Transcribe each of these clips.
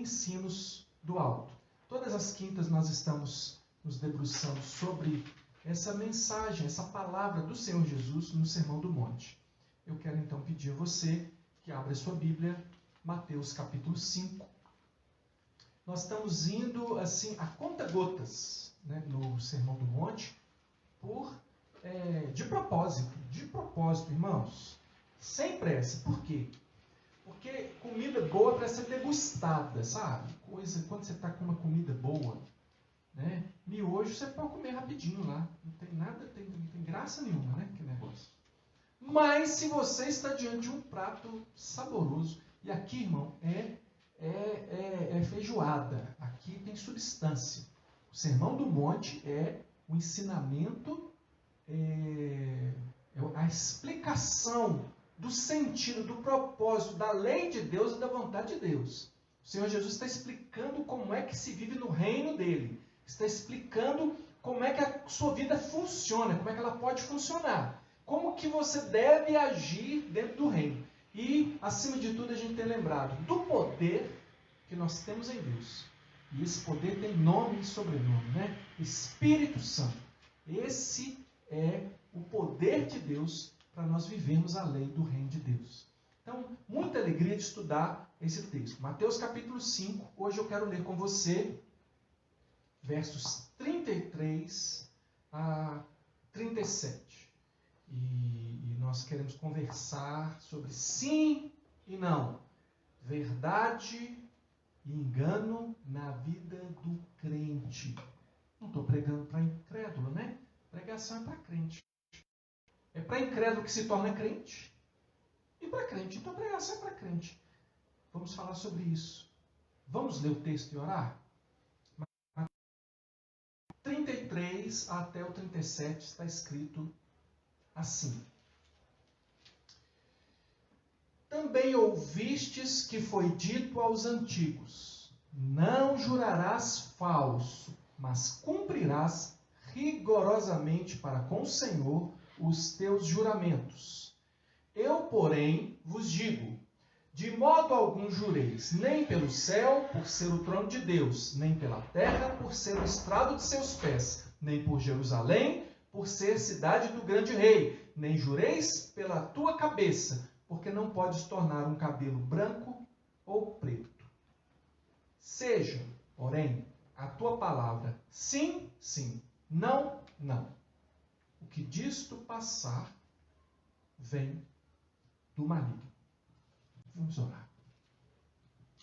ensinos do alto. Todas as quintas nós estamos nos debruçando sobre essa mensagem, essa palavra do Senhor Jesus no Sermão do Monte. Eu quero então pedir a você que abra sua Bíblia, Mateus capítulo 5. Nós estamos indo assim a conta-gotas, né, no Sermão do Monte, de propósito, irmãos, sem pressa. Por quê? Porque comida boa é para ser degustada, sabe? Quando você está com uma comida boa, né? Miojo você pode comer rapidinho lá. Não tem nada, não tem graça nenhuma, né? Que negócio. Mas se você está diante de um prato saboroso, e aqui, irmão, é feijoada. Aqui tem substância. O Sermão do Monte é o ensinamento, a explicação do sentido, do propósito, da lei de Deus e da vontade de Deus. O Senhor Jesus está explicando como é que se vive no reino dele. Está explicando como é que a sua vida funciona, como é que ela pode funcionar. Como que você deve agir dentro do reino. E, acima de tudo, a gente tem lembrado do poder que nós temos em Deus. E esse poder tem nome e sobrenome, né? Espírito Santo. Esse é o poder de Deus para nós vivermos a lei do reino de Deus. Então, muita alegria de estudar esse texto. Mateus capítulo 5, hoje eu quero ler com você versos 33 a 37. E nós queremos conversar sobre sim e não, verdade e engano na vida do crente. Não estou pregando para incrédulo, né? Pregação é para crente. É para incrédulo que se torna crente e para crente. Então, a pregação é para crente. Vamos falar sobre isso. Vamos ler o texto e orar? 33 até o 37 está escrito assim. Também ouvistes que foi dito aos antigos: não jurarás falso, mas cumprirás rigorosamente para com o Senhor os teus juramentos. Eu, porém, vos digo, de modo algum jureis, nem pelo céu, por ser o trono de Deus, nem pela terra, por ser o estrado de seus pés, nem por Jerusalém, por ser cidade do grande rei, nem jureis pela tua cabeça, porque não podes tornar um cabelo branco ou preto. Seja, porém, a tua palavra sim, sim, não, não. O que disto passar vem do maligno. Vamos orar.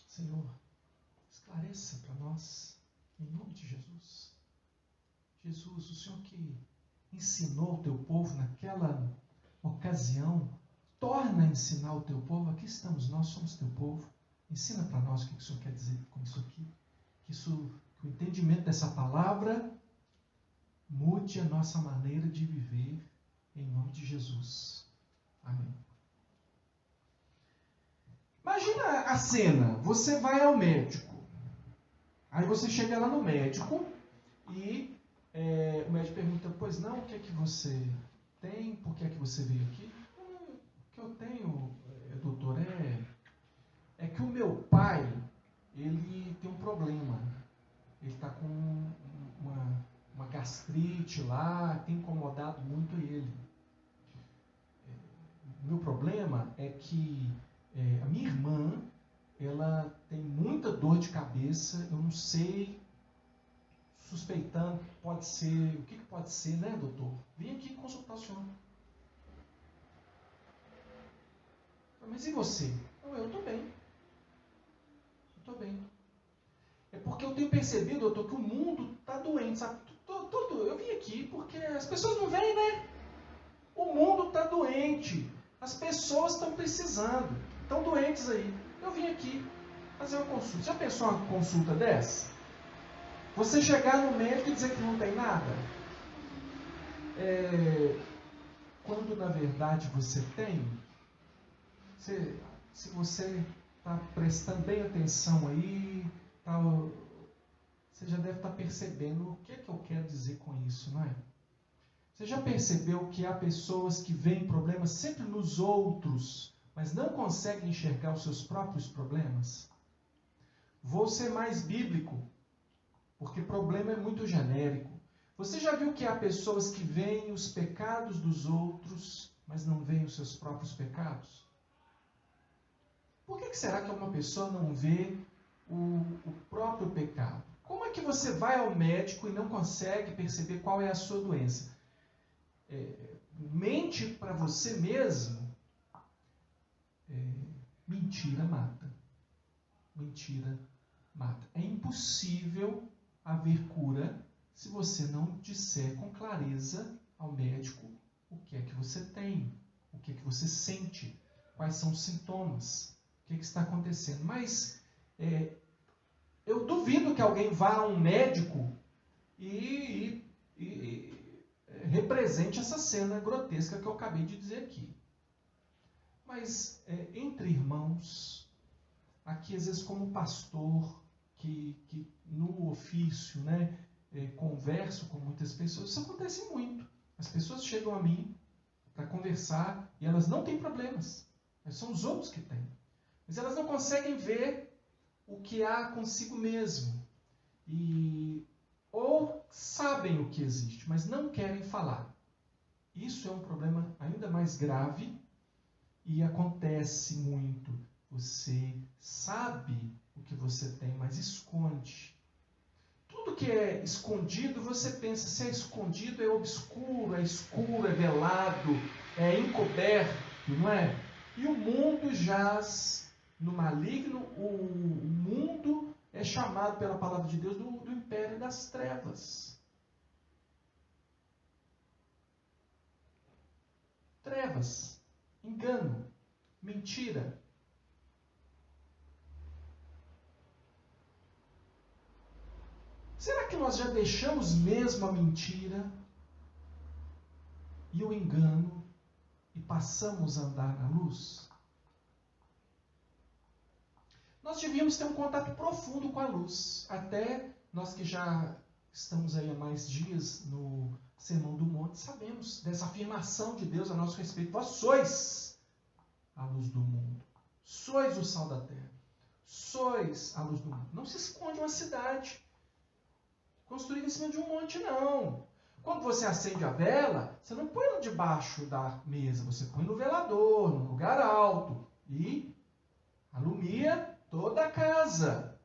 Senhor, esclareça para nós, em nome de Jesus. Jesus, o Senhor que ensinou o teu povo naquela ocasião, torna a ensinar o teu povo. Aqui estamos, nós somos teu povo. Ensina para nós o que o Senhor quer dizer com isso aqui. Que o entendimento dessa palavra mude a nossa maneira de viver, em nome de Jesus. Amém. Imagina a cena, você vai ao médico, aí você chega lá no médico e o médico pergunta, pois não, o que é que você tem, por que é que você veio aqui? O que eu tenho, doutor, é que o meu pai, ele tem um problema, ele está com uma gastrite lá, tem incomodado muito ele. O meu problema é que a minha irmã, ela tem muita dor de cabeça, eu não sei, suspeitando que pode ser, o que pode ser, né, doutor? Vim aqui consultar o senhor. Mas e você? Eu estou bem. Eu estou bem. É porque eu tenho percebido, doutor, que o mundo está doente, sabe? Eu vim aqui porque as pessoas não vêm, né? O mundo está doente. As pessoas estão precisando. Estão doentes aí. Eu vim aqui fazer uma consulta. Já pensou uma consulta dessa? Você chegar no médico e dizer que não tem nada? Quando na verdade você tem, se você está prestando bem atenção aí, você já deve estar percebendo o que é que eu quero dizer com isso, não é? Você já percebeu que há pessoas que veem problemas sempre nos outros, mas não conseguem enxergar os seus próprios problemas? Vou ser mais bíblico, porque problema é muito genérico. Você já viu que há pessoas que veem os pecados dos outros, mas não veem os seus próprios pecados? Por que será que uma pessoa não vê o próprio pecado? Como é que você vai ao médico e não consegue perceber qual é a sua doença? Mente para você mesmo. Mentira mata. Mentira mata. É impossível haver cura se você não disser com clareza ao médico o que é que você tem, o que é que você sente, quais são os sintomas, o que é que está acontecendo. Mas eu duvido que alguém vá a um médico e represente essa cena grotesca que eu acabei de dizer aqui. Mas entre irmãos, aqui às vezes como pastor, que no ofício, converso com muitas pessoas, isso acontece muito. As pessoas chegam a mim para conversar e elas não têm problemas, mas são os outros que têm. Mas elas não conseguem ver o que há consigo mesmo. Ou sabem o que existe, mas não querem falar. Isso é um problema ainda mais grave e acontece muito. Você sabe o que você tem, mas esconde. Tudo que é escondido, você pensa, se é escondido, é obscuro, é escuro, é velado, é encoberto, não é? E o mundo jaz no maligno, o mundo é chamado pela palavra de Deus do império das trevas. Trevas, engano, mentira. Será que nós já deixamos mesmo a mentira e o engano e passamos a andar na luz? Nós devíamos ter um contato profundo com a luz. Até nós que já estamos aí há mais dias no Sermão do Monte, sabemos dessa afirmação de Deus a nosso respeito. Vós sois a luz do mundo. Sois o sal da terra. Sois a luz do mundo. Não se esconde uma cidade construída em cima de um monte, não. Quando você acende a vela, você não põe ela debaixo da mesa, você põe no velador, num lugar alto, e alumia toda a casa.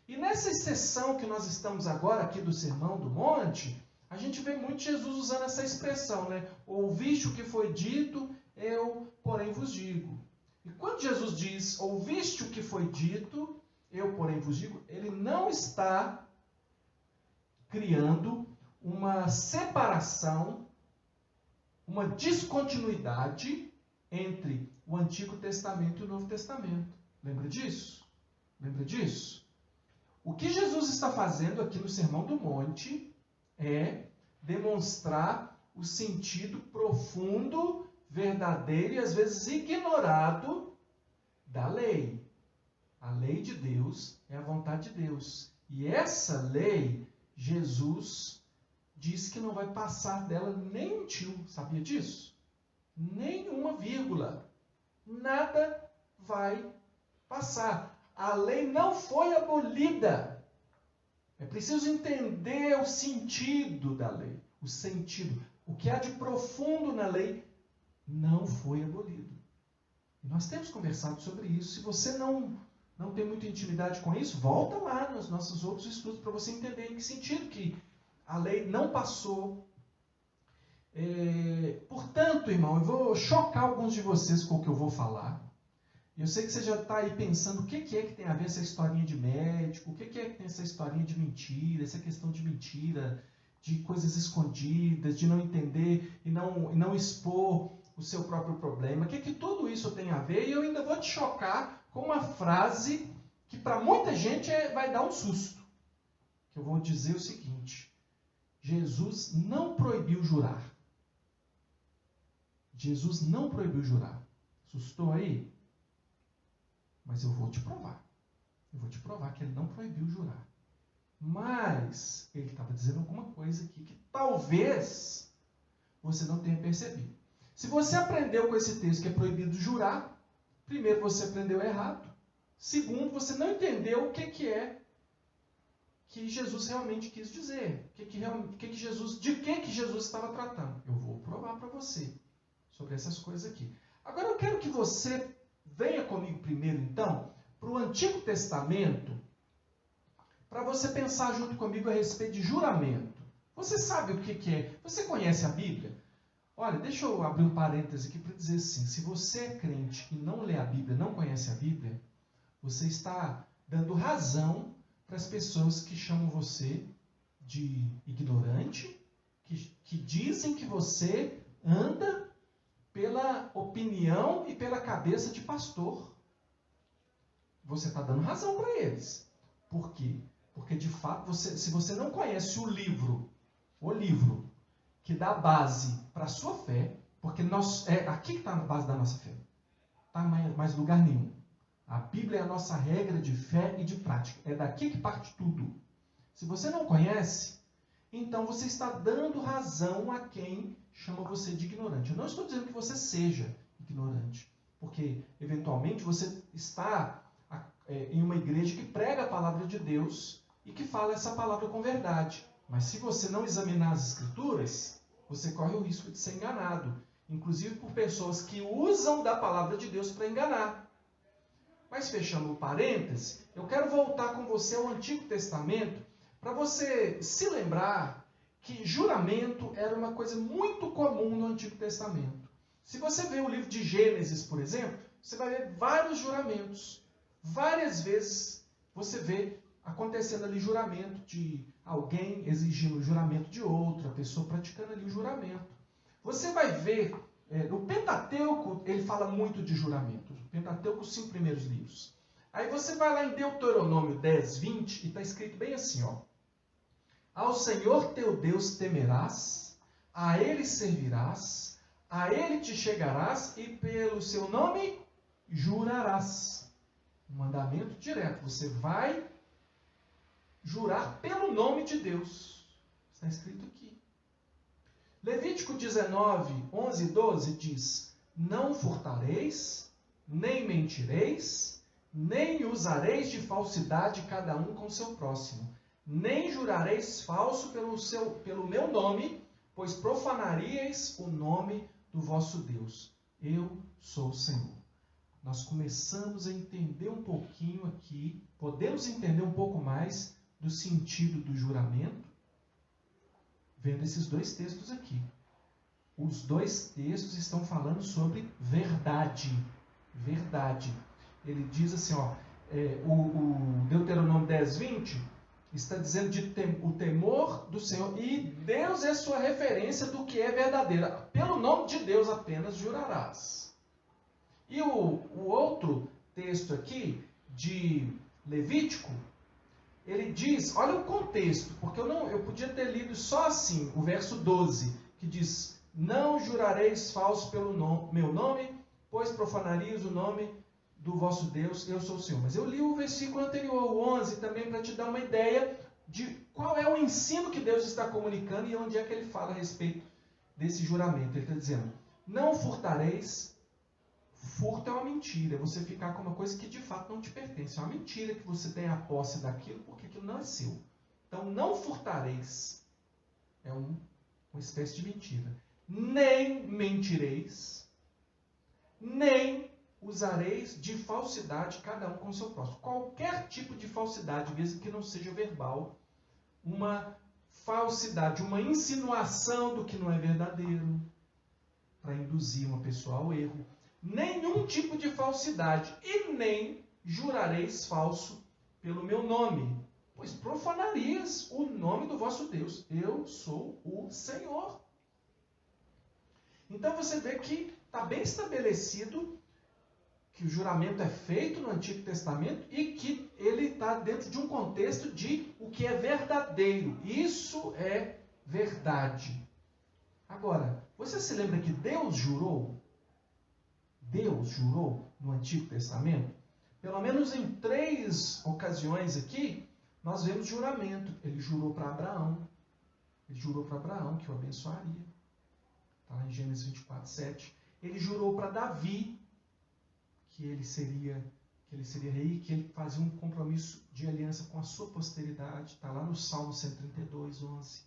E nessa sessão que nós estamos agora aqui do Sermão do Monte, a gente vê muito Jesus usando essa expressão, Ouviste o que foi dito, eu, porém, vos digo. E quando Jesus diz, ouviste o que foi dito, eu, porém, vos digo, ele não está criando uma separação, uma descontinuidade entre o Antigo Testamento e o Novo Testamento. Lembra disso? Lembra disso? O que Jesus está fazendo aqui no Sermão do Monte é demonstrar o sentido profundo, verdadeiro e às vezes ignorado da lei. A lei de Deus é a vontade de Deus. E essa lei, Jesus diz que não vai passar dela nem um tio. Sabia disso? Nem uma vírgula. Nada vai passar. A lei não foi abolida. É preciso entender o sentido da lei. O sentido. O que há de profundo na lei não foi abolido. E nós temos conversado sobre isso. Se você não tem muita intimidade com isso, volta lá nos nossos outros estudos para você entender em que sentido que a lei não passou. Portanto, irmão, eu vou chocar alguns de vocês com o que eu vou falar. Eu sei que você já está aí pensando o que é que tem a ver essa historinha de médico, o que é que tem essa historinha de mentira, essa questão de mentira, de coisas escondidas, de não entender e não expor o seu próprio problema. O que tudo isso tem a ver? E eu ainda vou te chocar com uma frase que para muita gente vai dar um susto. Que eu vou dizer o seguinte: Jesus não proibiu jurar. Jesus não proibiu jurar. Assustou aí? Mas eu vou te provar. Eu vou te provar que ele não proibiu jurar. Mas ele estava dizendo alguma coisa aqui que talvez você não tenha percebido. Se você aprendeu com esse texto que é proibido jurar, primeiro você aprendeu errado. Segundo, você não entendeu o que é que Jesus realmente quis dizer. De que Jesus estava tratando. Eu vou provar para você sobre essas coisas aqui. Agora eu quero que você venha comigo primeiro, então, para o Antigo Testamento, para você pensar junto comigo a respeito de juramento. Você sabe o que é? Você conhece a Bíblia? Olha, deixa eu abrir um parêntese aqui para dizer assim, se você é crente e não lê a Bíblia, não conhece a Bíblia, você está dando razão para as pessoas que chamam você de ignorante, que dizem que você anda pela opinião e pela cabeça de pastor. Você está dando razão para eles. Por quê? Porque, de fato, se você não conhece o livro que dá base para a sua fé, porque aqui que está a base da nossa fé. Está em mais lugar nenhum. A Bíblia é a nossa regra de fé e de prática. É daqui que parte tudo. Se você não conhece, então você está dando razão a quem chama você de ignorante. Eu não estou dizendo que você seja ignorante, porque, eventualmente, você está em uma igreja que prega a palavra de Deus e que fala essa palavra com verdade. Mas se você não examinar as Escrituras, você corre o risco de ser enganado, inclusive por pessoas que usam da palavra de Deus para enganar. Mas fechando o parêntese, eu quero voltar com você ao Antigo Testamento para você se lembrar que juramento era uma coisa muito comum no Antigo Testamento. Se você ver o livro de Gênesis, por exemplo, você vai ver vários juramentos. Várias vezes você vê acontecendo ali juramento de alguém exigindo o juramento de outro, a pessoa praticando ali o juramento. Você vai ver, no Pentateuco, ele fala muito de juramento. O Pentateuco, os 5 primeiros livros. Aí você vai lá em Deuteronômio 10, 20, e está escrito bem assim, ó. Ao Senhor teu Deus temerás, a Ele servirás, a Ele te chegarás e pelo seu nome jurarás. Um mandamento direto. Você vai jurar pelo nome de Deus. Está escrito aqui. Levítico 19, 11 e 12 diz: não furtareis, nem mentireis, nem usareis de falsidade cada um com seu próximo, nem jurareis falso pelo meu nome, pois profanaríeis o nome do vosso Deus. Eu sou o Senhor. Nós começamos a entender um pouquinho aqui, podemos entender um pouco mais do sentido do juramento, vendo esses 2 textos aqui. Os 2 textos estão falando sobre verdade. Verdade. Ele diz assim, ó, o Deuteronômio 10, 20, está dizendo o temor do Senhor, e Deus é a sua referência do que é verdadeiro. Pelo nome de Deus apenas jurarás. E o outro texto aqui, de Levítico, ele diz, olha o contexto, porque eu podia ter lido só assim, o verso 12, que diz, não jurareis falso pelo meu nome, pois profanarias o nome do vosso Deus, eu sou o Senhor. Mas eu li o versículo anterior, o 11, também para te dar uma ideia de qual é o ensino que Deus está comunicando e onde é que ele fala a respeito desse juramento. Ele está dizendo, não furtareis. Furto é uma mentira, você ficar com uma coisa que de fato não te pertence. É uma mentira que você tem a posse daquilo porque aquilo não é seu. Então, não furtareis. É uma espécie de mentira. Nem mentireis, nem usareis de falsidade cada um com o seu próximo. Qualquer tipo de falsidade, mesmo que não seja verbal, uma falsidade, uma insinuação do que não é verdadeiro, para induzir uma pessoa ao erro. Nenhum tipo de falsidade, e nem jurareis falso pelo meu nome, pois profanarias o nome do vosso Deus. Eu sou o Senhor. Então você vê que está bem estabelecido que o juramento é feito no Antigo Testamento e que ele está dentro de um contexto de o que é verdadeiro. Isso é verdade. Agora, você se lembra que Deus jurou? Deus jurou no Antigo Testamento? Pelo menos em 3 ocasiões aqui, nós vemos juramento. Ele jurou para Abraão. Ele jurou para Abraão que o abençoaria. Está lá em Gênesis 24, 7. Ele jurou para Davi que que ele seria rei, que ele fazia um compromisso de aliança com a sua posteridade. Está lá no Salmo 132, 11.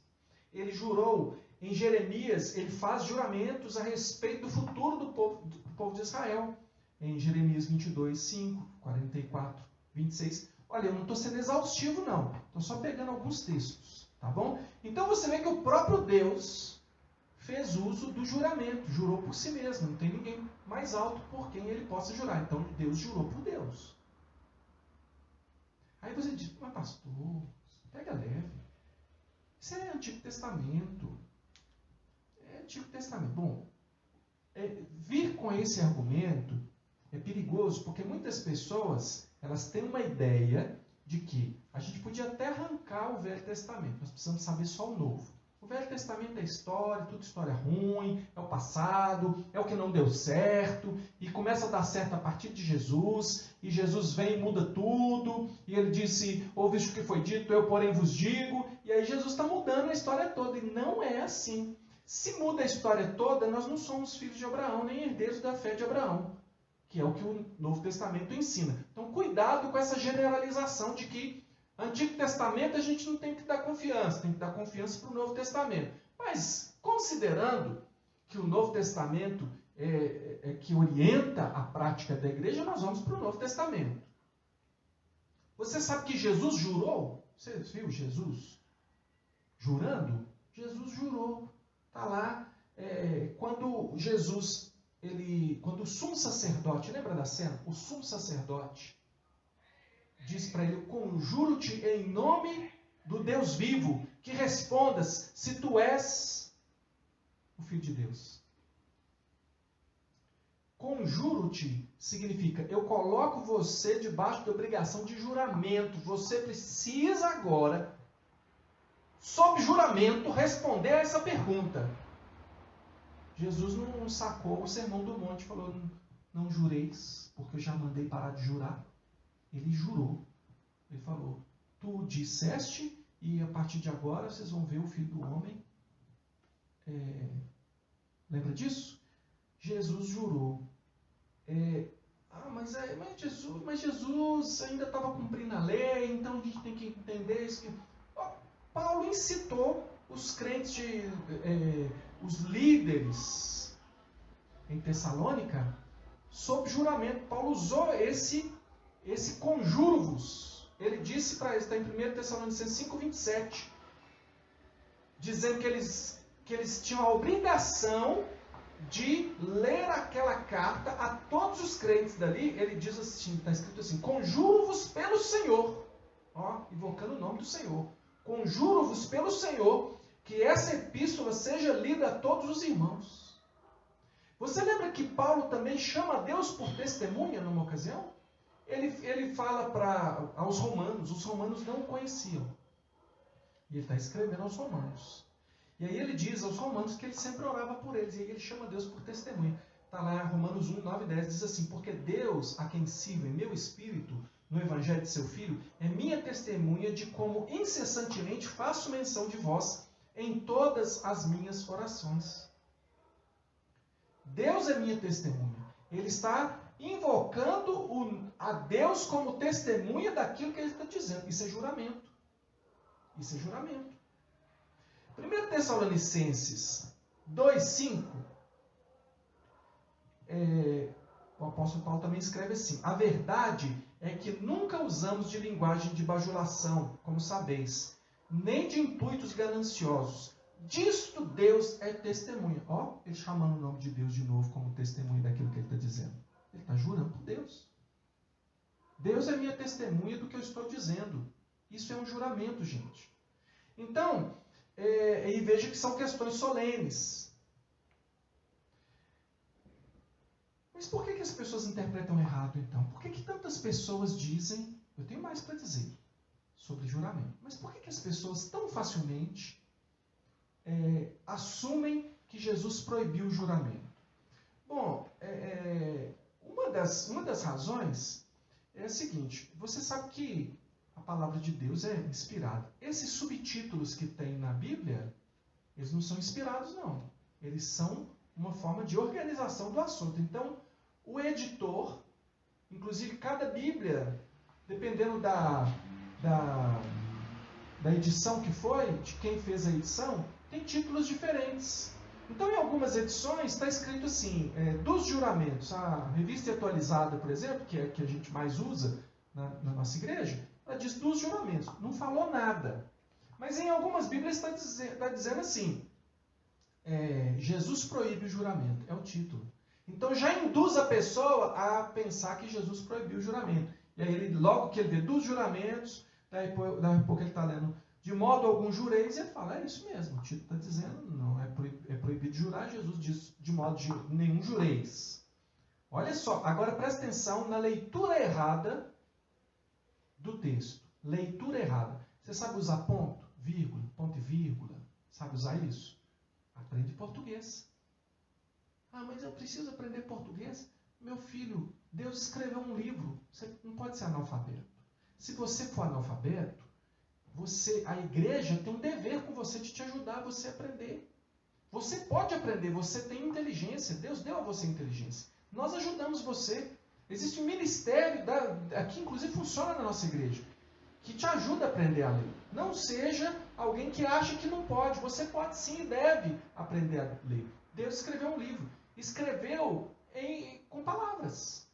Ele jurou, em Jeremias, ele faz juramentos a respeito do futuro do povo de Israel. Em Jeremias 22, 5, 44, 26. Olha, eu não estou sendo exaustivo, não. Estou só pegando alguns textos, tá bom? Então você vê que o próprio Deus fez uso do juramento, jurou por si mesmo. Não tem ninguém mais alto por quem ele possa jurar. Então Deus jurou por Deus. Aí você diz, mas pastor, pega leve. Isso é Antigo Testamento. É Antigo Testamento. Bom, vir com esse argumento é perigoso, porque muitas pessoas, elas têm uma ideia de que a gente podia até arrancar o Velho Testamento, nós precisamos saber só o Novo. O Velho Testamento é história, tudo história ruim, é o passado, é o que não deu certo, e começa a dar certo a partir de Jesus, e Jesus vem e muda tudo, e ele disse, ouviste o que foi dito, eu porém vos digo, e aí Jesus está mudando a história toda, e não é assim. Se muda a história toda, nós não somos filhos de Abraão, nem herdeiros da fé de Abraão, que é o que o Novo Testamento ensina. Então, cuidado com essa generalização de que Antigo Testamento a gente não tem que dar confiança, tem que dar confiança para o Novo Testamento. Mas, considerando que o Novo Testamento é que orienta a prática da igreja, nós vamos para o Novo Testamento. Você sabe que Jesus jurou? Você viu Jesus jurando? Jesus jurou. Está lá, quando Jesus, quando o sumo sacerdote, lembra da cena? O sumo sacerdote diz para ele, conjuro-te em nome do Deus vivo, que respondas se tu és o Filho de Deus. Conjuro-te significa, eu coloco você debaixo de obrigação de juramento. Você precisa agora, sob juramento, responder a essa pergunta. Jesus não sacou o sermão do monte e falou, não jureis, porque eu já mandei parar de jurar. Ele jurou. Ele falou, tu disseste e a partir de agora vocês vão ver o Filho do Homem. Lembra disso? Jesus jurou. Mas Jesus ainda estava cumprindo a lei, então a gente tem que entender isso. Paulo incitou os crentes, os líderes em Tessalônica, sob juramento. Paulo usou esse conjuro-vos. Ele disse para eles, está em 1 Tessalonicenses 5:27, dizendo que eles tinham a obrigação de ler aquela carta a todos os crentes dali. Ele diz assim, está escrito assim, conjuro-vos pelo Senhor, invocando o nome do Senhor, conjuro-vos pelo Senhor, que essa epístola seja lida a todos os irmãos. Você lembra que Paulo também chama Deus por testemunha numa ocasião? Ele fala aos romanos, os romanos não o conheciam. E ele está escrevendo aos romanos. E aí ele diz aos romanos que ele sempre orava por eles, e aí ele chama Deus por testemunha. Está lá em Romanos 1, 9 e 10, diz assim, porque Deus, a quem sirvo em meu espírito, no evangelho de seu Filho, é minha testemunha de como incessantemente faço menção de vós em todas as minhas orações. Deus é minha testemunha. Ele está invocando a Deus como testemunha daquilo que ele está dizendo. Isso é juramento. Isso é juramento. 1 Tessalonicenses 2:5, o apóstolo Paulo também escreve assim, a verdade é que nunca usamos de linguagem de bajulação, como sabeis, nem de intuitos gananciosos. Disto Deus é testemunha. Ele chamando o nome de Deus de novo como testemunha daquilo que ele está dizendo. Ele está jurando por Deus. Deus é minha testemunha do que eu estou dizendo. Isso é um juramento, gente. Então, e veja que são questões solenes. Mas por que as pessoas interpretam errado, então? Por que tantas pessoas dizem... Eu tenho mais para dizer sobre juramento. Mas por que as pessoas tão facilmente assumem que Jesus proibiu o juramento? Bom, uma das razões é a seguinte. Você sabe que a palavra de Deus é inspirada. Esses subtítulos que tem na Bíblia, eles não são inspirados, não. Eles são uma forma de organização do assunto. Então, o editor Inclusive, cada Bíblia, dependendo da edição que foi, de quem fez a edição, tem títulos diferentes. Então, em algumas edições, está escrito assim, dos juramentos. A revista atualizada, por exemplo, que é a que a gente mais usa na nossa igreja, ela diz dos juramentos. Não falou nada. Mas em algumas Bíblias está dizendo assim, Jesus proíbe o juramento. É o título. Então, já induz a pessoa a pensar que Jesus proibiu o juramento. E aí, logo que ele vê dos juramentos, daí a pouco ele está lendo de modo algum jureis, e ele fala, é isso mesmo, o título está dizendo, não é proibido jurar, Jesus diz de modo nenhum jureis. Olha só, agora presta atenção na leitura errada do texto. Leitura errada. Você sabe usar ponto, e vírgula? Sabe usar isso? Aprende português. Ah, mas eu preciso aprender português? Meu filho, Deus escreveu um livro, você não pode ser analfabeto. Se você for analfabeto, a igreja tem um dever com você de te ajudar a você aprender. Você pode aprender, você tem inteligência, Deus deu a você inteligência. Nós ajudamos você. Existe um ministério, aqui inclusive funciona na nossa igreja, que te ajuda a aprender a ler. Não seja alguém que acha que não pode. Você pode sim e deve aprender a ler. Deus escreveu um livro. Escreveu com palavras,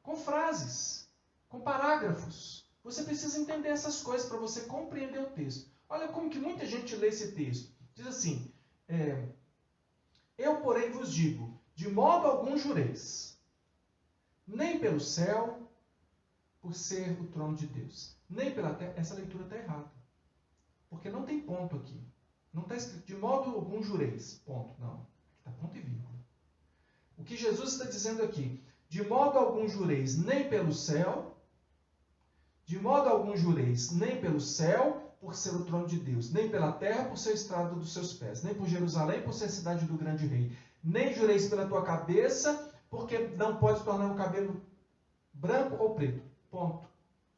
com frases, com parágrafos. Você precisa entender essas coisas para você compreender o texto. Olha como que muita gente lê esse texto. Diz assim, eu, porém, vos digo, de modo algum jureis, nem pelo céu, por ser o trono de Deus, nem pela terra. Essa leitura está errada. Porque não tem ponto aqui. Não está escrito, de modo algum jureis, ponto. Não, está ponto e vírgula. O que Jesus está dizendo aqui, de modo algum jureis, nem pelo céu, de modo algum jureis, nem pelo céu, por ser o trono de Deus, nem pela terra, por ser o estrado dos seus pés, nem por Jerusalém, por ser a cidade do grande rei, nem jureis pela tua cabeça, porque não pode tornar o cabelo branco ou preto. Ponto.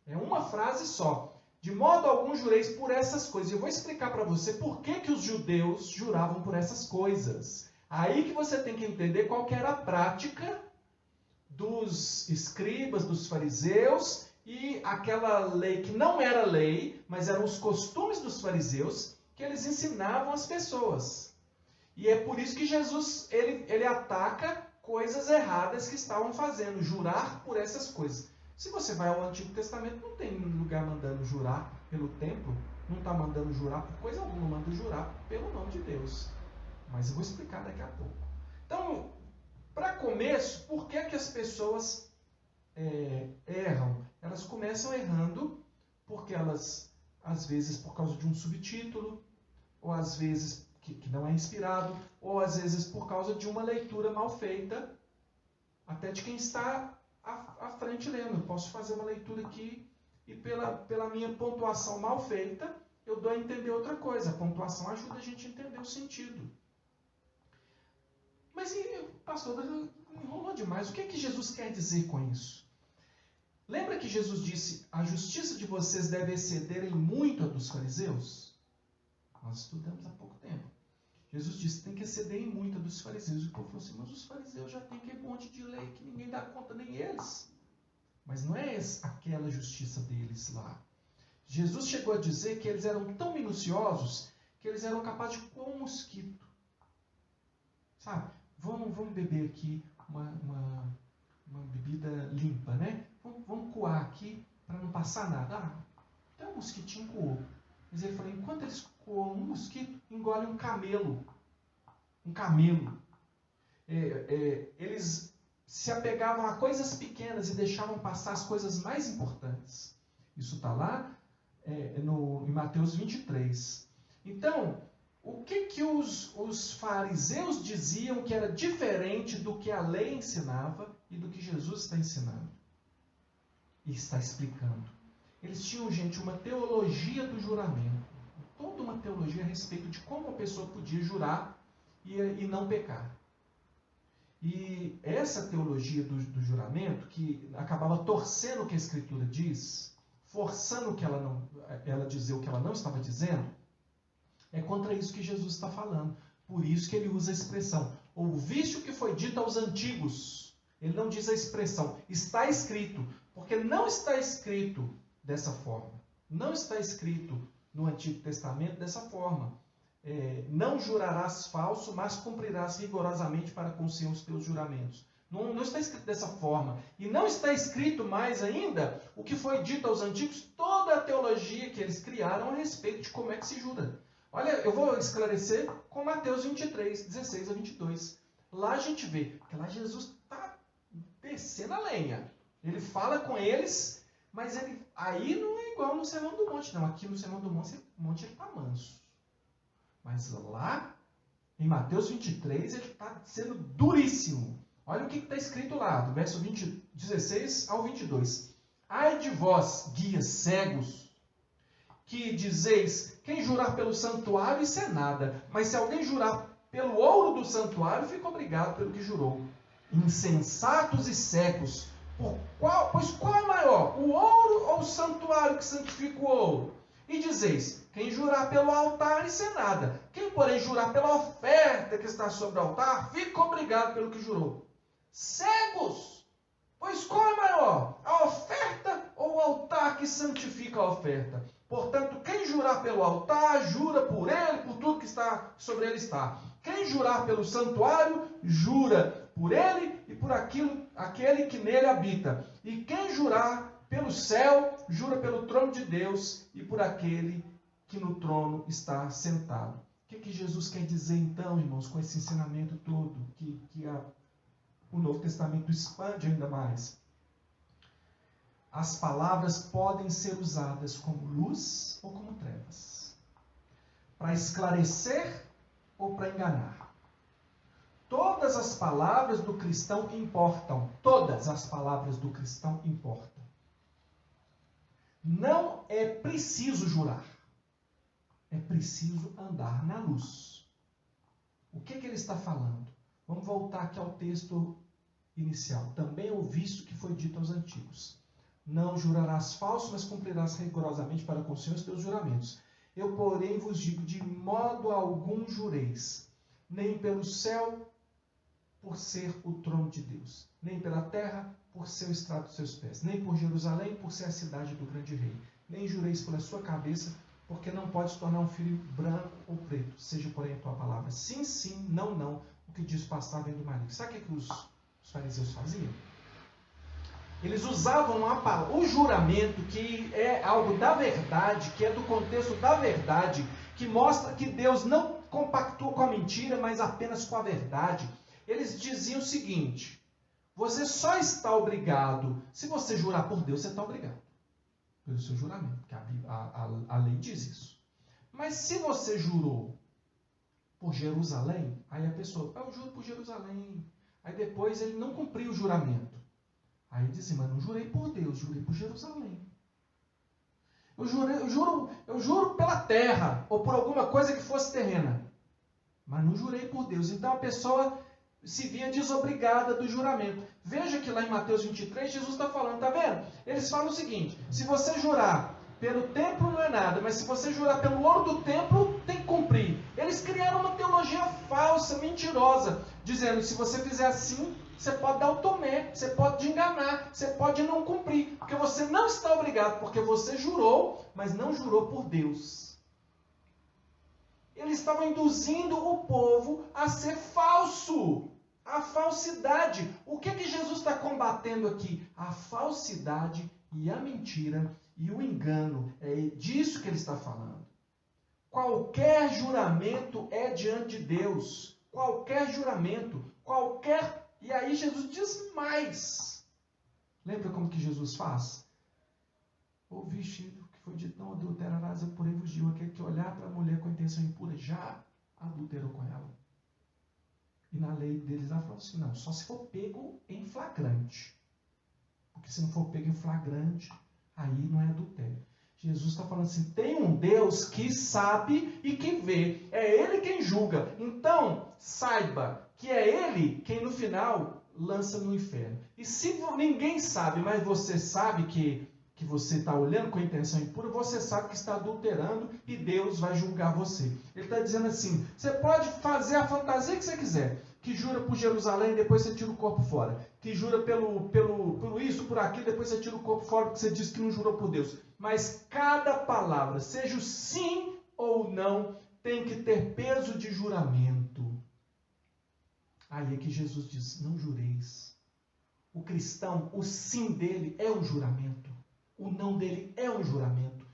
É uma frase só. De modo algum jureis por essas coisas. Eu vou explicar para você por que os judeus juravam por essas coisas. Aí que você tem que entender qual que era a prática dos escribas, dos fariseus, e aquela lei que não era lei, mas eram os costumes dos fariseus, que eles ensinavam às pessoas. E é por isso que Jesus ele ataca coisas erradas que estavam fazendo, jurar por essas coisas. Se você vai ao Antigo Testamento, não tem lugar mandando jurar pelo templo, não está mandando jurar por coisa alguma, manda jurar pelo nome de Deus. Mas eu vou explicar daqui a pouco. Então, para começo, por que as pessoas erram? Elas começam errando porque elas, às vezes, por causa de um subtítulo, ou às vezes que não é inspirado, ou às vezes por causa de uma leitura mal feita, até de quem está à frente lendo. Eu posso fazer uma leitura aqui e pela minha pontuação mal feita, eu dou a entender outra coisa. A pontuação ajuda a gente a entender o sentido. Mas, pastor, enrolou demais. O que é que Jesus quer dizer com isso? Lembra que Jesus disse, a justiça de vocês deve exceder em muito a dos fariseus? Nós estudamos há pouco tempo. Jesus disse, tem que exceder em muito a dos fariseus. E o povo falou assim, mas os fariseus já têm aquele monte de lei que ninguém dá conta, nem eles. Mas não é aquela justiça deles lá. Jesus chegou a dizer que eles eram tão minuciosos que eles eram capazes de coar um mosquito. Sabe? Vamos beber aqui uma bebida limpa, né? Vamos coar aqui para não passar nada. Até um mosquitinho coou. Mas ele falou, enquanto eles coam um mosquito, engolem um camelo. Um camelo. Eles se apegavam a coisas pequenas e deixavam passar as coisas mais importantes. Isso está lá em Mateus 23. Então, o que os fariseus diziam que era diferente do que a lei ensinava e do que Jesus está ensinando? E está explicando. Eles tinham, gente, uma teologia do juramento. Toda uma teologia a respeito de como a pessoa podia jurar e não pecar. E essa teologia do juramento, que acabava torcendo o que a Escritura diz, forçando que ela dizer o que ela não estava dizendo, é contra isso que Jesus está falando. Por isso que ele usa a expressão, ouviste o que foi dito aos antigos. Ele não diz a expressão, está escrito, porque não está escrito dessa forma. Não está escrito no Antigo Testamento dessa forma. Não jurarás falso, mas cumprirás rigorosamente para com os teus juramentos. Não está escrito dessa forma. E não está escrito mais ainda o que foi dito aos antigos, toda a teologia que eles criaram a respeito de como é que se jura. Olha, eu vou esclarecer com Mateus 23, 16 a 22. Lá a gente vê que lá Jesus está descendo a lenha. Ele fala com eles, mas aí não é igual no Sermão do Monte, não. Aqui no Sermão do Monte ele está manso. Mas lá, em Mateus 23, ele está sendo duríssimo. Olha o que está escrito lá, do verso 16 ao 22. Ai de vós, guias cegos, que dizeis, quem jurar pelo santuário, isso é nada. Mas se alguém jurar pelo ouro do santuário, fica obrigado pelo que jurou. Insensatos e cegos, pois qual é maior, o ouro ou o santuário que santifica o ouro? E dizeis, quem jurar pelo altar, isso é nada. Quem, porém, jurar pela oferta que está sobre o altar, fica obrigado pelo que jurou. Cegos! Pois qual é maior, a oferta ou o altar que santifica a oferta? Portanto, quem jurar pelo altar, jura por ele, por tudo que está sobre ele está. Quem jurar pelo santuário, jura por ele e por aquele que nele habita. E quem jurar pelo céu, jura pelo trono de Deus e por aquele que no trono está sentado. O que Jesus quer dizer então, irmãos, com esse ensinamento todo que o Novo Testamento expande ainda mais? As palavras podem ser usadas como luz ou como trevas, para esclarecer ou para enganar. Todas as palavras do cristão importam. Todas as palavras do cristão importam. Não é preciso jurar. É preciso andar na luz. O que ele está falando? Vamos voltar aqui ao texto inicial. Também ouviste o que foi dito aos antigos. Não jurarás falso, mas cumprirás rigorosamente para com o Senhor os teus juramentos. Eu, porém, vos digo, de modo algum jureis, nem pelo céu, por ser o trono de Deus, nem pela terra, por ser o estrado dos seus pés, nem por Jerusalém, por ser a cidade do grande rei. Nem jureis pela sua cabeça, porque não podes tornar um filho branco ou preto. Seja, porém, a tua palavra sim, sim, não, não. O que diz o pastor vem do maligno. Sabe o que os fariseus faziam? Eles usavam o juramento, que é algo da verdade, que é do contexto da verdade, que mostra que Deus não compactua com a mentira, mas apenas com a verdade. Eles diziam o seguinte: você só está obrigado, se você jurar por Deus, você está obrigado pelo seu juramento, porque a lei diz isso. Mas se você jurou por Jerusalém, aí a pessoa, eu juro por Jerusalém. Aí depois ele não cumpriu o juramento. Aí ele disse, mas não jurei por Deus, jurei por Jerusalém. Eu juro pela terra, ou por alguma coisa que fosse terrena. Mas não jurei por Deus. Então a pessoa se via desobrigada do juramento. Veja que lá em Mateus 23, Jesus está falando, está vendo? Eles falam o seguinte, se você jurar pelo templo não é nada, mas se você jurar pelo ouro do templo, tem que cumprir. Eles criaram uma teologia falsa, mentirosa, dizendo, se você fizer assim, você pode dar o tomé, você pode enganar, você pode não cumprir, porque você não está obrigado, porque você jurou, mas não jurou por Deus. Eles estavam induzindo o povo a ser falso, a falsidade. O que Jesus está combatendo aqui? A falsidade e a mentira e o engano. É disso que ele está falando. Qualquer juramento é diante de Deus. Qualquer juramento, qualquer... E aí Jesus diz mais. Lembra como que Jesus faz? Ouviste o que foi dito, não adulterarás, eu porém vos digo, aquele que olhar para a mulher com intenção impura já adulterou com ela. E na lei deles ela falou assim, não, só se for pego em flagrante. Porque se não for pego em flagrante, aí não é adultério. Jesus está falando assim, tem um Deus que sabe e que vê. É Ele quem julga. Então, saiba que é Ele quem no final lança no inferno. E se ninguém sabe, mas você sabe que você está olhando com intenção impura, você sabe que está adulterando e Deus vai julgar você. Ele está dizendo assim, você pode fazer a fantasia que você quiser, que jura por Jerusalém e depois você tira o corpo fora, que jura pelo isso, por aquilo, depois você tira o corpo fora porque você diz que não jurou por Deus. Mas cada palavra, seja o sim ou não, tem que ter peso de juramento. Aí é que Jesus diz, não jureis. O cristão, o sim dele é um juramento. O não dele é um juramento.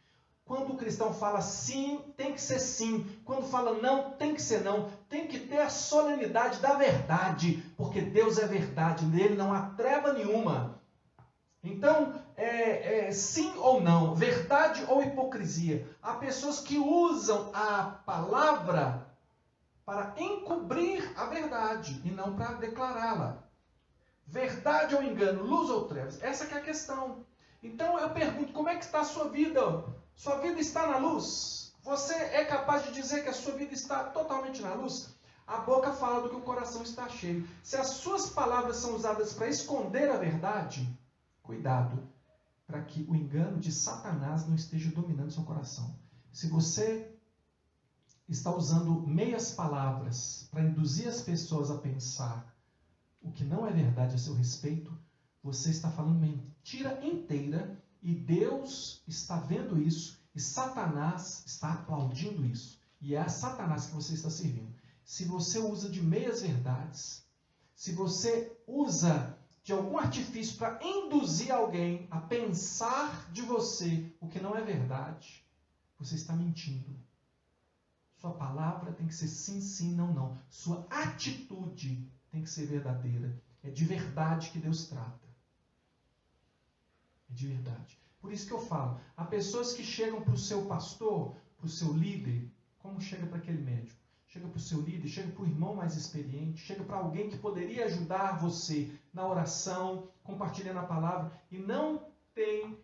Quando o cristão fala sim, tem que ser sim. Quando fala não, tem que ser não. Tem que ter a solenidade da verdade, porque Deus é verdade, nele não há treva nenhuma. Então, sim ou não, verdade ou hipocrisia. Há pessoas que usam a palavra para encobrir a verdade e não para declará-la. Verdade ou engano, luz ou trevas, essa que é a questão. Então eu pergunto, como é que está a sua vida? Sua vida está na luz? Você é capaz de dizer que a sua vida está totalmente na luz? A boca fala do que o coração está cheio. Se as suas palavras são usadas para esconder a verdade, cuidado, para que o engano de Satanás não esteja dominando seu coração. Se você está usando meias palavras para induzir as pessoas a pensar o que não é verdade a seu respeito, você está falando mentira inteira e Deus está vendo isso e Satanás está aplaudindo isso. E é a Satanás que você está servindo. Se você usa de meias verdades, se você usa de algum artifício para induzir alguém a pensar de você o que não é verdade, você está mentindo. Sua palavra tem que ser sim, sim, não, não. Sua atitude tem que ser verdadeira. É de verdade que Deus trata. É de verdade. Por isso que eu falo, há pessoas que chegam para o seu pastor, para o seu líder, como chega para aquele médico? Chega para o seu líder, chega para o irmão mais experiente, chega para alguém que poderia ajudar você na oração, compartilhando a palavra, e não tem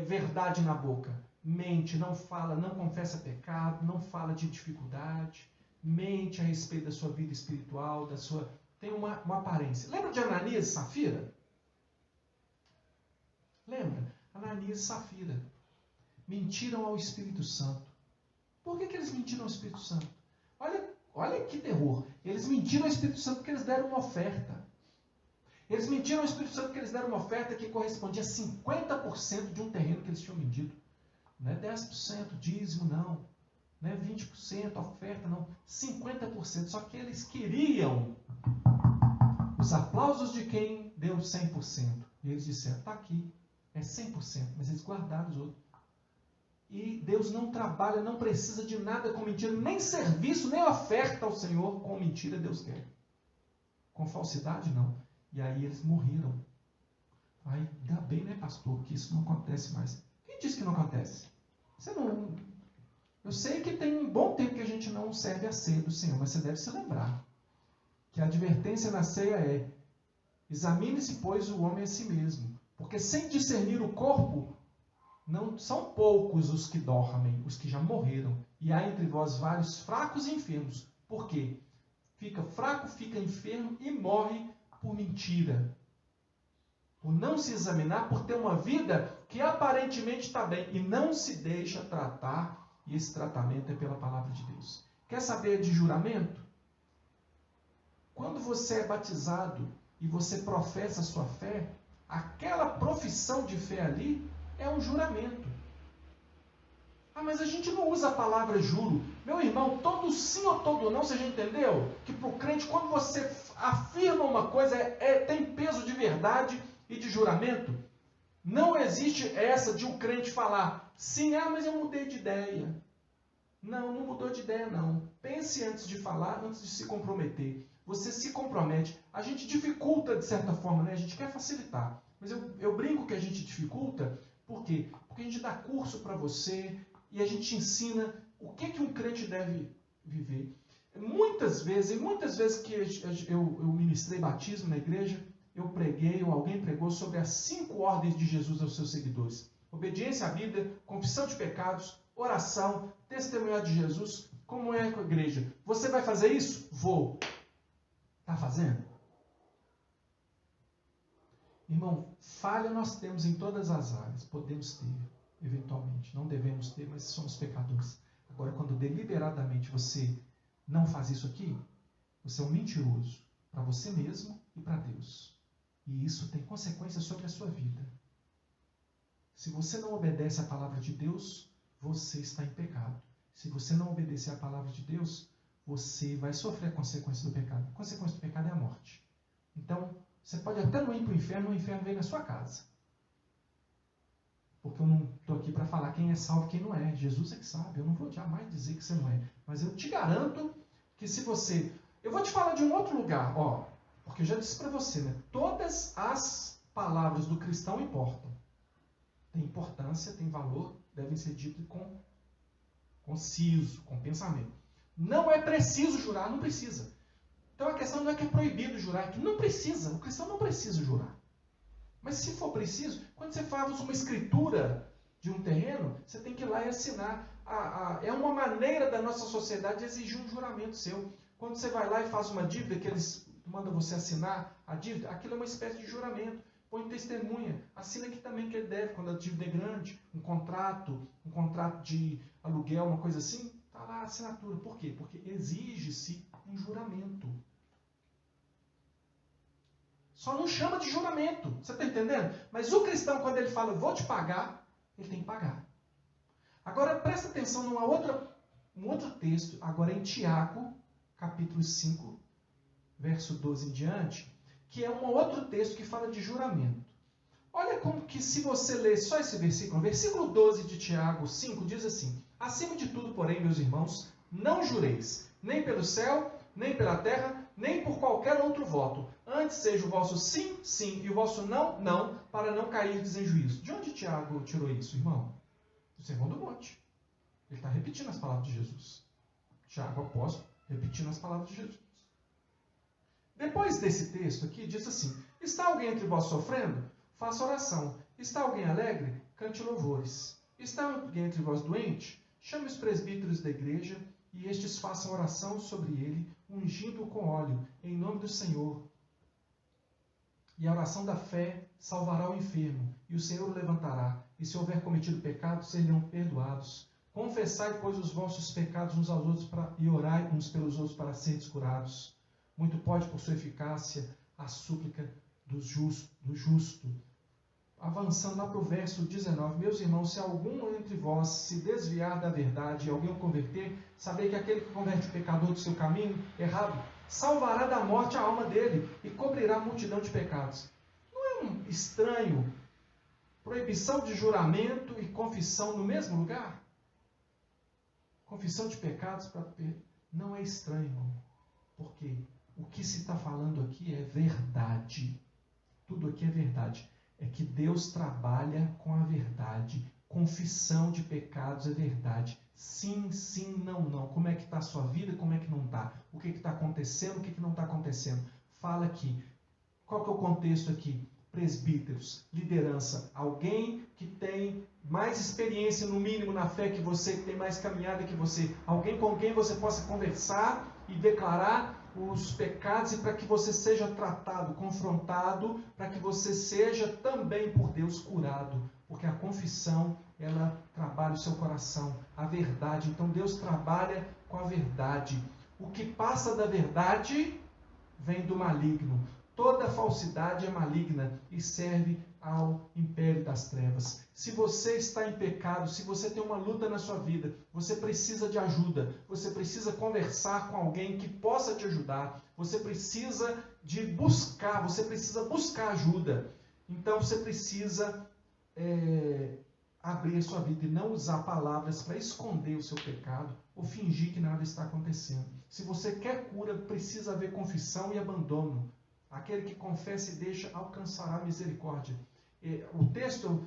verdade na boca. Mente, não fala, não confessa pecado, não fala de dificuldade, mente a respeito da sua vida espiritual, tem uma aparência. Lembra de Ananias e Safira? Lembra? Ananias e Safira mentiram ao Espírito Santo. Por que eles mentiram ao Espírito Santo? Olha que terror. Eles mentiram ao Espírito Santo porque eles deram uma oferta. Eles mentiram ao Espírito Santo porque eles deram uma oferta que correspondia a 50% de um terreno que eles tinham vendido. Não é 10% dízimo, não. Não é 20% oferta, não. 50%. Só que eles queriam os aplausos de quem deu 100%. E eles disseram, está aqui, é 100%. Mas eles guardaram os outros. E Deus não trabalha, não precisa de nada com mentira, nem serviço, nem oferta ao Senhor com mentira Deus quer. Com falsidade, não. E aí eles morreram. Aí, ainda bem, né, pastor, que isso não acontece mais. Quem disse que não acontece? Você não... Eu sei que tem um bom tempo que a gente não serve a ceia do Senhor, mas você deve se lembrar que a advertência na ceia é: examine-se, pois, o homem a si mesmo. Porque sem discernir o corpo, não são poucos os que dormem, os que já morreram. E há entre vós vários fracos e enfermos. Por quê? Fica fraco, fica enfermo e morre por mentira. Por não se examinar, por ter uma vida que aparentemente está bem e não se deixa tratar. E esse tratamento é pela palavra de Deus. Quer saber de juramento? Quando você é batizado e você professa a sua fé, aquela profissão de fé ali é um juramento. Ah, mas a gente não usa a palavra juro. Meu irmão, todo sim ou todo não, você já entendeu? Que para o crente, quando você afirma uma coisa, tem peso de verdade e de juramento. Não existe essa de um crente falar, sim, mas eu mudei de ideia. Não mudou de ideia, não. Pense antes de falar, antes de se comprometer. Você se compromete. A gente dificulta, de certa forma, né? A gente quer facilitar. Mas eu brinco que a gente dificulta. Por quê? Porque a gente dá curso para você e a gente ensina o que um crente deve viver. Muitas vezes que eu ministrei batismo na igreja, eu preguei, ou alguém pregou sobre as 5 ordens de Jesus aos seus seguidores. Obediência à Bíblia, confissão de pecados, oração, testemunhar de Jesus. Como é com a igreja? Você vai fazer isso? Vou. Está fazendo? Irmão, falha nós temos em todas as áreas. Podemos ter, eventualmente. Não devemos ter, mas somos pecadores. Agora, quando deliberadamente você não faz isso aqui, você é um mentiroso. para você mesmo e para Deus. E isso tem consequências sobre a sua vida. Se você não obedece à palavra de Deus, você está em pecado. Se você não obedecer à palavra de Deus, você vai sofrer a consequência do pecado. A consequência do pecado é a morte. Então, você pode até não ir para o inferno vem na sua casa. Porque eu não estou aqui para falar quem é salvo e quem não é. Jesus é que sabe. Eu não vou jamais dizer que você não é. Mas eu te garanto que se você... Eu vou te falar de um outro lugar, ó. Porque eu já disse para você, né? Todas as palavras do cristão importam. Tem importância, tem valor, devem ser ditas com conciso, com pensamento. Não é preciso jurar, não precisa. Então a questão não é que é proibido jurar, é que não precisa, o cristão não precisa jurar. Mas se for preciso, quando você faz uma escritura de um terreno, você tem que ir lá e assinar. É uma maneira da nossa sociedade exigir um juramento seu. Quando você vai lá e faz uma dívida, que eles mandam você assinar a dívida, aquilo é uma espécie de juramento. Põe testemunha, assina aqui também que ele deve, quando a dívida é grande, um contrato de aluguel, uma coisa assim, está lá a assinatura. Por quê? Porque exige-se um juramento. Só não chama de juramento, você está entendendo? Mas o cristão, quando ele fala, eu vou te pagar, ele tem que pagar. Agora, presta atenção num outro texto, agora em Tiago, capítulo 5, verso 12 em diante, que é um outro texto que fala de juramento. Olha como que se você ler só esse versículo, versículo 12 de Tiago 5 diz assim: acima de tudo, porém, meus irmãos, não jureis, nem pelo céu, nem pela terra, nem por qualquer outro voto. Antes seja o vosso sim, sim, e o vosso não, não, para não cairdes em juízo. De onde Tiago tirou isso, irmão? Do Sermão do Monte. Ele está repetindo as palavras de Jesus. Tiago, apóstolo, repetindo as palavras de Jesus. Depois desse texto aqui, diz assim: está alguém entre vós sofrendo? Faça oração. Está alguém alegre? Cante louvores. Está alguém entre vós doente? Chame os presbíteros da igreja e estes façam oração sobre ele, ungindo-o com óleo, em nome do Senhor. E a oração da fé salvará o enfermo, e o Senhor o levantará. E se houver cometido pecado, serão perdoados. Confessai, pois, os vossos pecados uns aos outros e orai uns pelos outros para seres curados. Muito pode, por sua eficácia, a súplica do justo. Avançando lá para o verso 19. Meus irmãos, se algum entre vós se desviar da verdade e alguém o converter, sabei que aquele que converte o pecador do seu caminho errado, salvará da morte a alma dele e cobrirá a multidão de pecados. Não é um estranho proibição de juramento e confissão no mesmo lugar? Confissão de pecados não é estranho, irmão. Por quê? O que se está falando aqui é verdade. Tudo aqui é verdade. É que Deus trabalha com a verdade. Confissão de pecados é verdade. Sim, sim, não, não. Como é que está a sua vida? Como é que não está? O que está acontecendo? O que não está acontecendo? Fala aqui. Qual que é o contexto aqui? Presbíteros, liderança. Alguém que tem mais experiência, no mínimo, na fé que você, que tem mais caminhada que você. Alguém com quem você possa conversar e declarar os pecados e para que você seja tratado, confrontado, para que você seja também por Deus curado, porque a confissão, ela trabalha o seu coração, a verdade. Então Deus trabalha com a verdade. O que passa da verdade vem do maligno. Toda falsidade é maligna e serve ao império das trevas. Se você está em pecado, se você tem uma luta na sua vida, você precisa de ajuda, você precisa conversar com alguém que possa te ajudar, você precisa buscar ajuda. Então você precisa abrir a sua vida e não usar palavras para esconder o seu pecado ou fingir que nada está acontecendo. Se você quer cura, precisa haver confissão e abandono. Aquele que confessa e deixa alcançará misericórdia. O texto,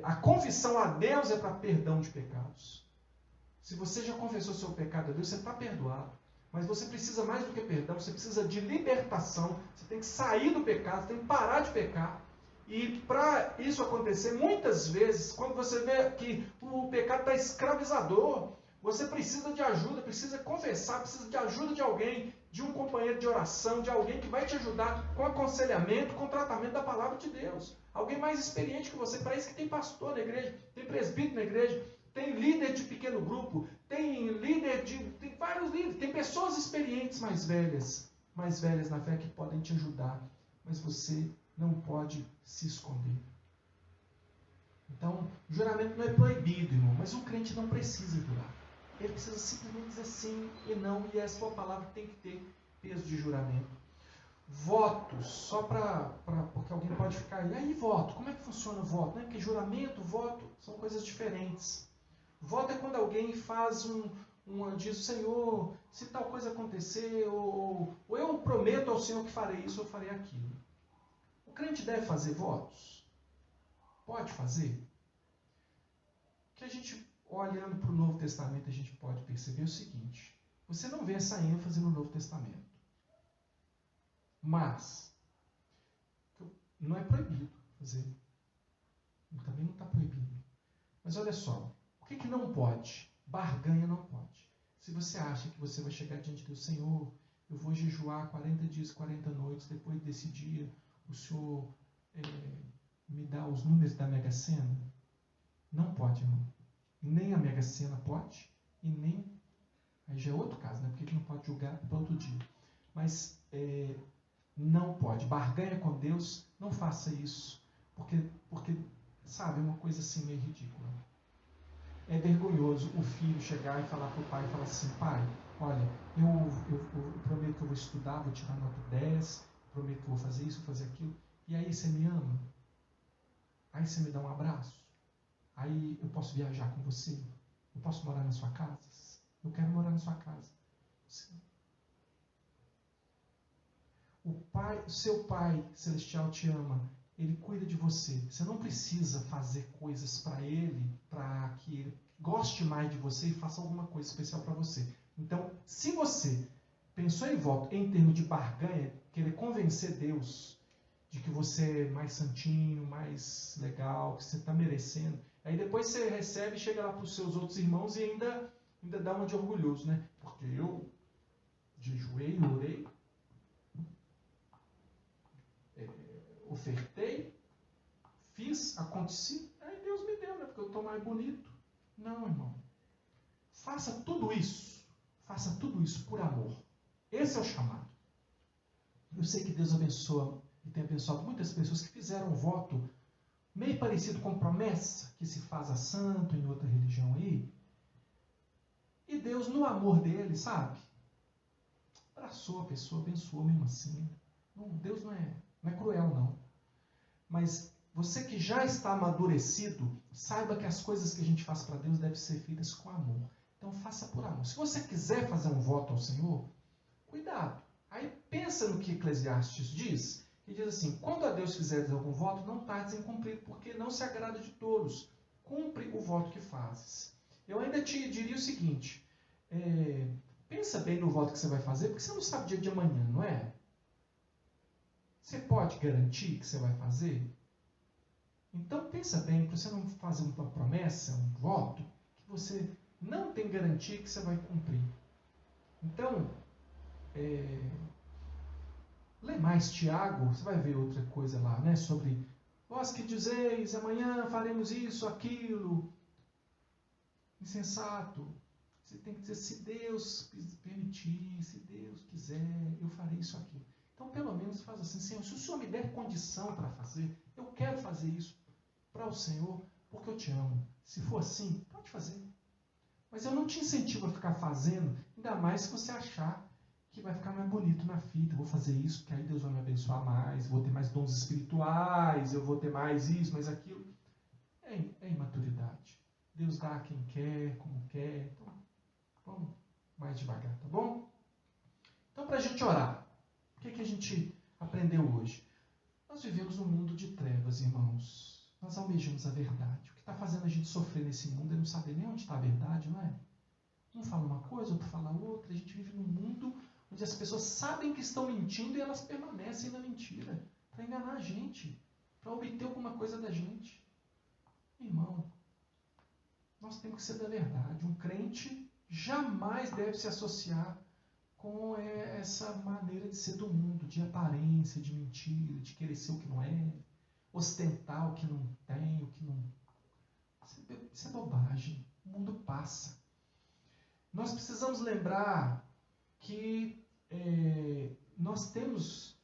a confissão a Deus é para perdão de pecados. Se você já confessou seu pecado a Deus, você está perdoado. Mas você precisa mais do que perdão, você precisa de libertação. Você tem que sair do pecado, você tem que parar de pecar. E para isso acontecer, muitas vezes, quando você vê que o pecado está escravizador, você precisa de ajuda, precisa confessar, precisa de ajuda de alguém, de um companheiro de oração, de alguém que vai te ajudar com aconselhamento, com tratamento da palavra de Deus. Alguém mais experiente que você. Para isso que tem pastor na igreja, tem presbítero na igreja, tem líder de pequeno grupo, tem vários líderes, tem pessoas experientes mais velhas mais velhas na fé que podem te ajudar, mas você não pode se esconder. Então, juramento não é proibido, irmão, mas o crente não precisa jurar. Ele precisa simplesmente dizer sim e não, e a sua palavra tem que ter peso de juramento. Votos, só porque alguém pode ficar aí, voto, como é que funciona o voto? Porque juramento, voto, são coisas diferentes. Voto é quando alguém faz diz, Senhor, se tal coisa acontecer, ou eu prometo ao Senhor que farei isso ou farei aquilo. O crente deve fazer votos? Pode fazer? O que a gente, olhando para o Novo Testamento, a gente pode perceber o seguinte: você não vê essa ênfase no Novo Testamento. Mas, não é proibido fazer. Também não está proibido. Mas olha só, o que não pode? Barganha não pode. Se você acha que você vai chegar diante do Senhor, eu vou jejuar 40 dias, 40 noites, depois desse dia o Senhor me dá os números da Mega Sena. Não pode, irmão. Nem a Mega Sena pode, e nem... Aí já é outro caso, né? Porque que não pode julgar para outro dia. Mas não pode. Barganha com Deus, não faça isso. Porque, sabe, é uma coisa assim meio ridícula. É vergonhoso o filho chegar e falar para o pai, falar assim: pai, olha, eu prometo que eu vou estudar, vou tirar nota 10, prometo que eu vou fazer isso, vou fazer aquilo, e aí você me ama? Aí você me dá um abraço? Aí eu posso viajar com você? Eu posso morar na sua casa? Eu quero morar na sua casa. Sim. O seu pai celestial te ama, ele cuida de você. Você não precisa fazer coisas para ele, para que ele goste mais de você e faça alguma coisa especial para você. Então, se você pensou em voto em termos de barganha, querer convencer Deus de que você é mais santinho, mais legal, que você está merecendo, aí depois você recebe e chega lá para os seus outros irmãos e ainda dá uma de orgulhoso, né? Porque eu jejuei, orei, ofertei, fiz, aconteci, aí Deus me deu, né? Porque eu estou mais bonito. Não, irmão. Faça tudo isso por amor. Esse é o chamado. Eu sei que Deus abençoa e tem abençoado muitas pessoas que fizeram um voto meio parecido com promessa que se faz a santo em outra religião aí. E Deus, no amor dele, sabe? Abraçou a pessoa, abençoou mesmo assim. Não, Deus não é cruel, não. Mas você que já está amadurecido, saiba que as coisas que a gente faz para Deus devem ser feitas com amor. Então faça por amor. Se você quiser fazer um voto ao Senhor, cuidado. Aí pensa no que Eclesiastes diz, que diz assim: quando a Deus fizeres algum voto, não tardes em cumprir, porque não se agrada de todos. Cumpre o voto que fazes. Eu ainda te diria o seguinte: pensa bem no voto que você vai fazer, porque você não sabe o dia de amanhã, não é? Você pode garantir que você vai fazer? Então pensa bem, para você não fazer uma promessa, um voto, que você não tem garantia que você vai cumprir. Então, lê mais Tiago, você vai ver outra coisa lá, né? Sobre vós que dizeis, amanhã faremos isso, aquilo. Insensato. Você tem que dizer, se Deus permitir, se Deus quiser, eu farei isso aqui. Então, pelo menos faz assim: Senhor, se o Senhor me der condição para fazer, eu quero fazer isso para o Senhor, porque eu te amo. Se for assim, pode fazer. Mas eu não te incentivo a ficar fazendo, ainda mais se você achar que vai ficar mais bonito na fita. Eu vou fazer isso, porque aí Deus vai me abençoar mais, vou ter mais dons espirituais, eu vou ter mais isso, mais aquilo. É imaturidade. Deus dá a quem quer, como quer. Então, vamos mais devagar, tá bom? Então, para a gente orar, o que a gente aprendeu hoje? Nós vivemos num mundo de trevas, irmãos. Nós almejamos a verdade. O que está fazendo a gente sofrer nesse mundo é não saber nem onde está a verdade, não é? Um fala uma coisa, outro fala outra. A gente vive num mundo onde as pessoas sabem que estão mentindo e elas permanecem na mentira para enganar a gente, para obter alguma coisa da gente. Irmão, nós temos que ser da verdade. Um crente jamais deve se associar com essa maneira de ser do mundo, de aparência, de mentira, de querer ser o que não é, ostentar o que não tem, o que não... Isso é bobagem. O mundo passa. Nós precisamos lembrar que nós temos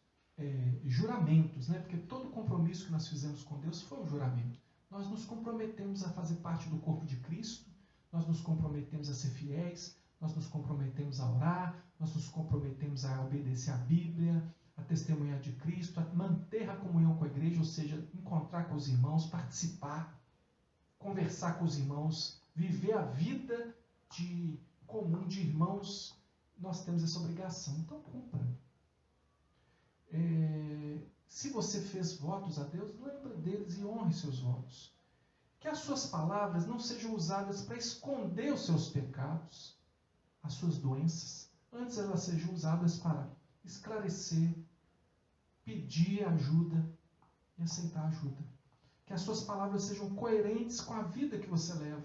juramentos, né? Porque todo compromisso que nós fizemos com Deus foi um juramento. Nós nos comprometemos a fazer parte do corpo de Cristo, nós nos comprometemos a ser fiéis, nós nos comprometemos a orar, nós nos comprometemos a obedecer a Bíblia, a testemunhar de Cristo, a manter a comunhão com a igreja, ou seja, encontrar com os irmãos, participar, conversar com os irmãos, viver a vida comum de irmãos. Nós temos essa obrigação, então cumpra. Se você fez votos a Deus, lembre deles e honre seus votos. Que as suas palavras não sejam usadas para esconder os seus pecados, as suas doenças. Antes elas sejam usadas para esclarecer, pedir ajuda e aceitar ajuda. Que as suas palavras sejam coerentes com a vida que você leva.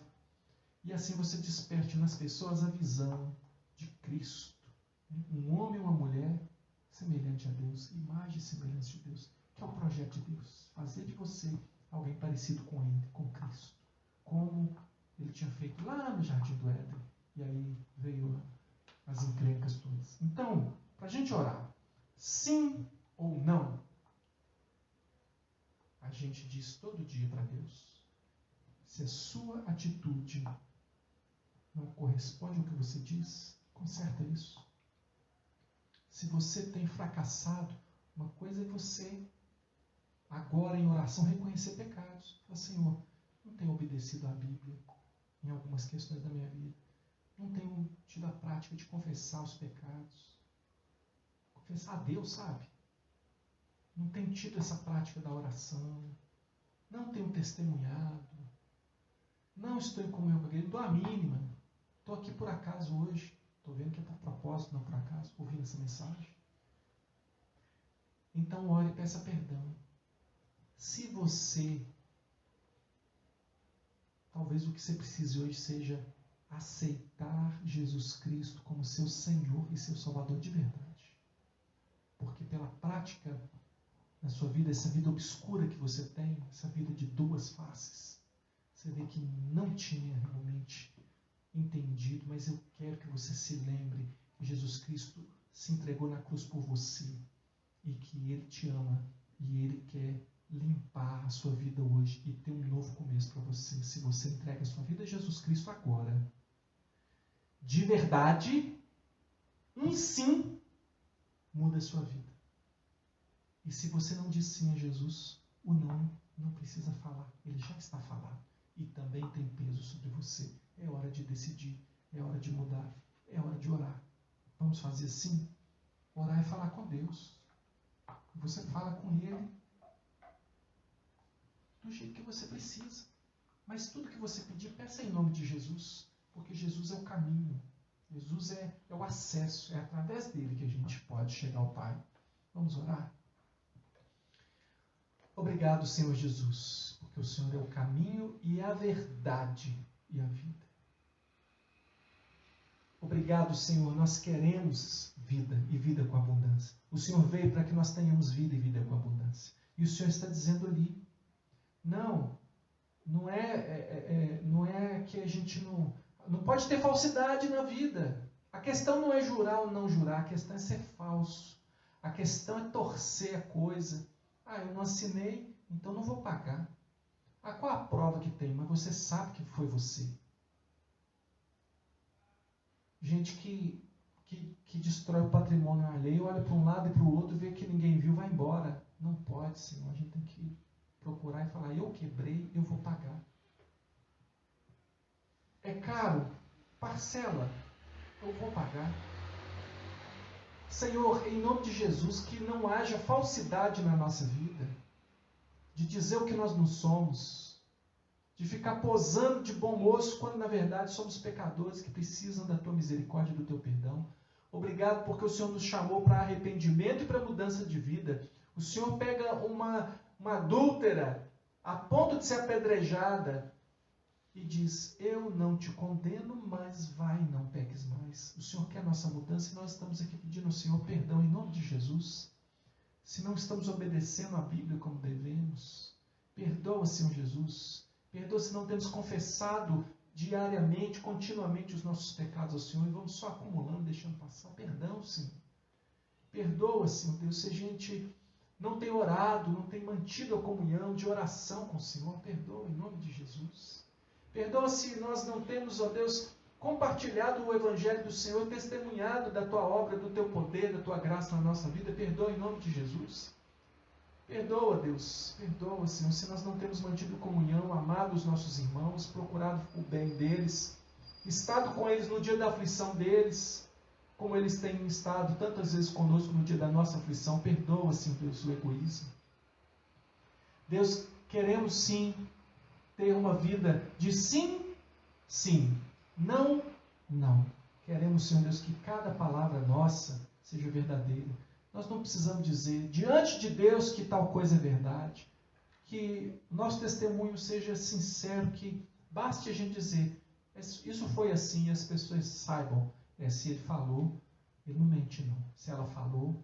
E assim você desperte nas pessoas a visão de Cristo. Um homem e uma mulher semelhante a Deus, imagem e semelhança de Deus, que é o projeto de Deus. Fazer de você alguém parecido com Ele, com Cristo. Como Ele tinha feito lá no Jardim do Éden. E aí veio as encrencas todas. Então, para a gente orar, sim ou não, a gente diz todo dia para Deus. Se a sua atitude não corresponde ao que você diz, conserta isso. Se você tem fracassado, uma coisa é você, agora em oração, reconhecer pecados. Fala, Senhor, não tenho obedecido à Bíblia em algumas questões da minha vida. Não tenho tido a prática de confessar os pecados. Confessar a Deus, sabe? Não tenho tido essa prática da oração. Não tenho testemunhado. Não estou em comunhão com a igreja. Não dou a mínima. Estou aqui por acaso hoje. Estou vendo que é por propósito, não por acaso, ouvindo essa mensagem. Então ore e peça perdão. Se você, talvez o que você precise hoje seja aceitar Jesus Cristo como seu Senhor e seu Salvador de verdade. Porque pela prática na sua vida, essa vida obscura que você tem, essa vida de duas faces, você vê que não tinha realmente entendido, mas eu quero que você se lembre que Jesus Cristo se entregou na cruz por você e que Ele te ama e Ele quer limpar a sua vida hoje e ter um novo começo para você. Se você entrega a sua vida a Jesus Cristo agora, de verdade, um sim muda a sua vida. E se você não diz sim a Jesus, o não precisa falar, ele já está falado e também tem peso sobre você. É hora de decidir, é hora de mudar, é hora de orar. Vamos fazer assim? Orar é falar com Deus. Você fala com Ele do jeito que você precisa. Mas tudo que você pedir, peça em nome de Jesus, porque Jesus é o caminho. Jesus é o acesso, é através dele que a gente pode chegar ao Pai. Vamos orar? Obrigado, Senhor Jesus, porque o Senhor é o caminho e a verdade e a vida. Obrigado, Senhor, nós queremos vida e vida com abundância. O Senhor veio para que nós tenhamos vida e vida com abundância. E o Senhor está dizendo ali, não é que a gente não pode ter falsidade na vida. A questão não é jurar ou não jurar, a questão é ser falso. A questão é torcer a coisa. Eu não assinei, então não vou pagar. Qual a prova que tem? Mas você sabe que foi você. Gente que destrói o patrimônio alheio, olha para um lado e para o outro, vê que ninguém viu, vai embora. Não pode, Senhor. A gente tem que procurar e falar, eu quebrei, eu vou pagar. É caro? Parcela. Eu vou pagar. Senhor, em nome de Jesus, que não haja falsidade na nossa vida, de dizer o que nós não somos, de ficar posando de bom moço, quando na verdade somos pecadores que precisam da Tua misericórdia e do Teu perdão. Obrigado porque o Senhor nos chamou para arrependimento e para mudança de vida. O Senhor pega uma adúltera a ponto de ser apedrejada e diz, eu não te condeno, mas vai, não peques mais. O Senhor quer a nossa mudança e nós estamos aqui pedindo ao Senhor perdão em nome de Jesus. Se não estamos obedecendo a Bíblia como devemos, perdoa, Senhor Jesus. Perdoa se não temos confessado diariamente, continuamente os nossos pecados ao Senhor e vamos só acumulando, deixando passar. Perdão, Senhor. Perdoa, Senhor Deus, se a gente não tem orado, não tem mantido a comunhão de oração com o Senhor. Perdoa em nome de Jesus. Perdoa se nós não temos, ó Deus, compartilhado o Evangelho do Senhor, testemunhado da Tua obra, do Teu poder, da Tua graça na nossa vida. Perdoa em nome de Jesus. Perdoa, Deus, perdoa, Senhor, se nós não temos mantido comunhão, amado os nossos irmãos, procurado o bem deles, estado com eles no dia da aflição deles, como eles têm estado tantas vezes conosco no dia da nossa aflição. Perdoa, Senhor Deus, o egoísmo. Deus, queremos sim ter uma vida de sim, sim, não, não. Queremos, Senhor Deus, que cada palavra nossa seja verdadeira. Nós não precisamos dizer diante de Deus que tal coisa é verdade. Que nosso testemunho seja sincero, que baste a gente dizer, isso foi assim, e as pessoas saibam, se ele falou, ele não mente não. Se ela falou,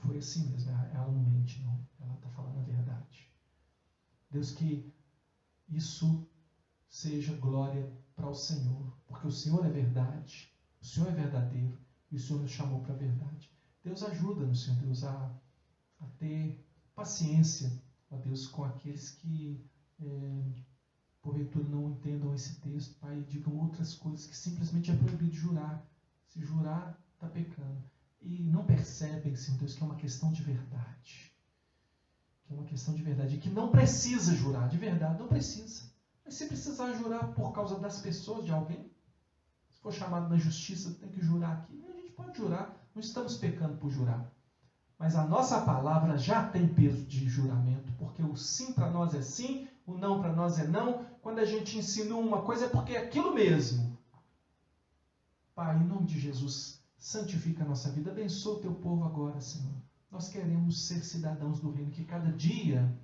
foi assim mesmo, ela não mente não, ela está falando a verdade. Deus, que isso seja glória para o Senhor, porque o Senhor é verdade, o Senhor é verdadeiro, e o Senhor nos chamou para a verdade. Deus, ajuda-nos, Senhor Deus, a ter paciência, ó Deus, com aqueles que, porventura, não entendam esse texto, Pai, e digam outras coisas que simplesmente é proibido jurar. Se jurar, está pecando. E não percebem, Senhor Deus, que é uma questão de verdade. Que é uma questão de verdade. E que não precisa jurar, de verdade, não precisa. Mas se precisar jurar por causa das pessoas, de alguém, se for chamado na justiça, tem que jurar aqui. A gente pode jurar. Não estamos pecando por jurar. Mas a nossa palavra já tem peso de juramento, porque o sim para nós é sim, o não para nós é não. Quando a gente ensina uma coisa é porque é aquilo mesmo. Pai, em nome de Jesus, santifica a nossa vida. Abençoa o teu povo agora, Senhor. Nós queremos ser cidadãos do reino, que cada dia,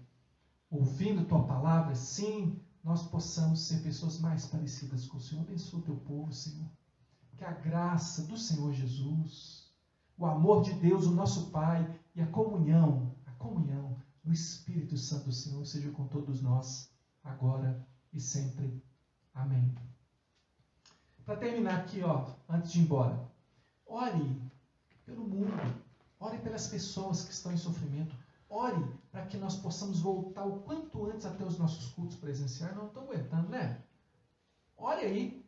ouvindo tua palavra, sim, nós possamos ser pessoas mais parecidas com o Senhor. Abençoa o teu povo, Senhor. Que a graça do Senhor Jesus, o amor de Deus, o nosso Pai, e a comunhão do Espírito Santo do Senhor seja com todos nós, agora e sempre. Amém. Para terminar aqui, antes de ir embora, ore pelo mundo, ore pelas pessoas que estão em sofrimento, ore para que nós possamos voltar o quanto antes até os nossos cultos presenciais. Não estou aguentando, né? Ore aí,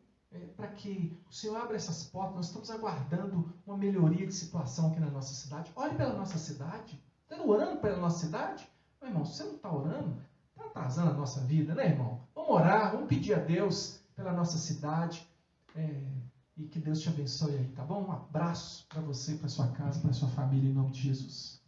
para que o Senhor abra essas portas. Nós estamos aguardando uma melhoria de situação aqui na nossa cidade. Ore pela nossa cidade. Está orando pela nossa cidade? Meu irmão, se você não está orando, está atrasando a nossa vida, né, irmão? Vamos orar, vamos pedir a Deus pela nossa cidade. E que Deus te abençoe aí, tá bom? Um abraço para você, para sua casa, para sua família, em nome de Jesus.